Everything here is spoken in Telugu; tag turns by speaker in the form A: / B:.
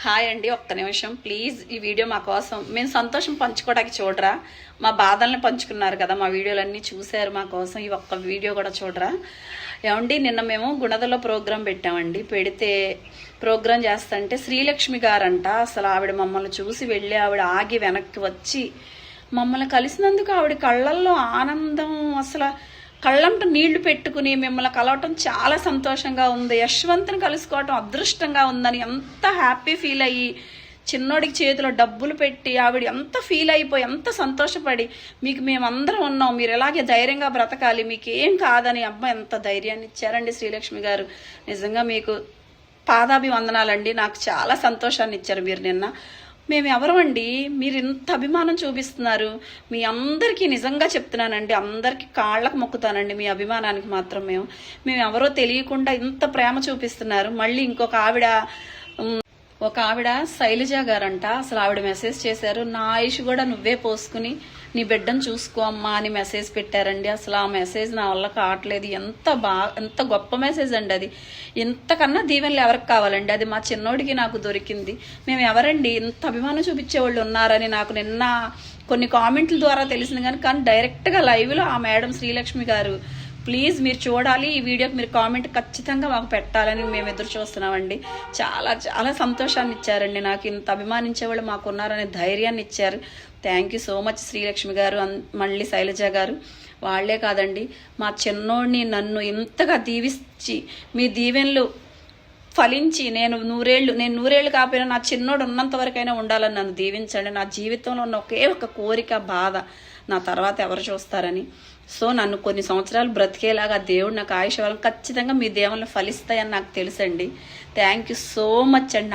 A: హాయ్ అండి, ఒక్క నిమిషం ప్లీజ్. ఈ వీడియో మా కోసం మేము సంతోషం పంచుకోవడానికి చూడరా, మా బాధల్ని పంచుకున్నారు కదా, మా వీడియోలన్నీ చూశారు మా కోసం. ఈ ఒక్క వీడియో కూడా చూడరా. ఏమండి, నిన్న మేము గుణదలో ప్రోగ్రాం పెట్టామండి. పెడితే ప్రోగ్రాం చేస్తుంటే శ్రీలక్ష్మి గారంట, అసలు ఆవిడ మమ్మల్ని చూసి వెళ్ళి ఆవిడ ఆగి వెనక్కి వచ్చి మమ్మల్ని కలిసినందుకు ఆవిడ కళ్ళల్లో ఆనందం, అసలు కళ్ళంట నీళ్లు పెట్టుకుని మిమ్మల్ని కలవటం చాలా సంతోషంగా ఉంది, యశ్వంత్ని కలుసుకోవటం అదృష్టంగా ఉందని ఎంత హ్యాపీ ఫీల్ అయ్యి చిన్నోడికి చేతిలో డబ్బులు పెట్టి ఆవిడ ఎంత ఫీల్ అయిపోయి ఎంత సంతోషపడి, మీకు మేమందరం ఉన్నాం, మీరు ఎలాగే ధైర్యంగా బ్రతకాలి, మీకు ఏం కాదని అమ్మ ఎంత ధైర్యాన్ని ఇచ్చారండి శ్రీలక్ష్మి గారు. నిజంగా మీకు పాదాభివందనాలండి. నాకు చాలా సంతోషాన్ని ఇచ్చారు మీరు నిన్న. మేము ఎవరమండి, మీరు ఇంత అభిమానం చూపిస్తున్నారు. మీ అందరికీ నిజంగా చెప్తున్నానండి, అందరికీ కాళ్ళకు మొక్కుతానండి మీ అభిమానానికి మాత్రం. మేము ఎవరో తెలియకుండా ఇంత ప్రేమ చూపిస్తున్నారు. మళ్ళీ ఒక ఆవిడ శైలజ గారంట, అసలు ఆవిడ మెసేజ్ చేశారు, నా ఆయుష్ కూడా నువ్వే పోసుకుని నీ బిడ్డను చూసుకో అమ్మా అని మెసేజ్ పెట్టారండి. అసలు ఆ మెసేజ్ నా వల్ల కావట్లేదు. ఎంత గొప్ప మెసేజ్ అండి అది. ఇంతకన్నా దీవెనలు ఎవరికి కావాలండి? అది మా చిన్నోడికి నాకు దొరికింది. మేము ఎవరండి, ఇంత అభిమానం చూపించేవాళ్ళు ఉన్నారని నాకు నిన్న కొన్ని కామెంట్ల ద్వారా తెలిసింది. కానీ డైరెక్ట్గా లైవ్లో ఆ మేడం శ్రీలక్ష్మి గారు, ప్లీజ్ మీరు చూడాలి, ఈ వీడియోకి మీరు కామెంట్ ఖచ్చితంగా మాకు పెట్టాలని మేము ఎదురు చూస్తున్నామండి. చాలా చాలా సంతోషాన్ని ఇచ్చారండి నాకు. ఇంత అభిమానించే వాళ్ళు మాకు ఉన్నారనే ధైర్యాన్ని ఇచ్చారు. Thank you so much Srilakshmi గారు, మళ్ళీ శైలజ గారు. వాళ్లే కాదండి, మా చిన్నోడిని నన్ను ఇంతగా దీవించి మీ దీవెనలు ఫలించి నేను నూరేళ్ళు కాకపోయినా నా చిన్నోడు ఉన్నంత వరకైనా ఉండాలని నన్ను దీవించండి. నా జీవితంలో ఉన్న ఒకే ఒక కోరిక, బాధ, నా తర్వాత ఎవరు చూస్తారని. సో నన్ను కొన్ని సంవత్సరాలు బ్రతికేలాగా దేవుడు నాకు ఆయుష్ వాళ్ళని ఖచ్చితంగా మీ దేవుళ్ళు ఫలిస్తాయని నాకు తెలుసండి. థ్యాంక్ యూ సో మచ్ అండి.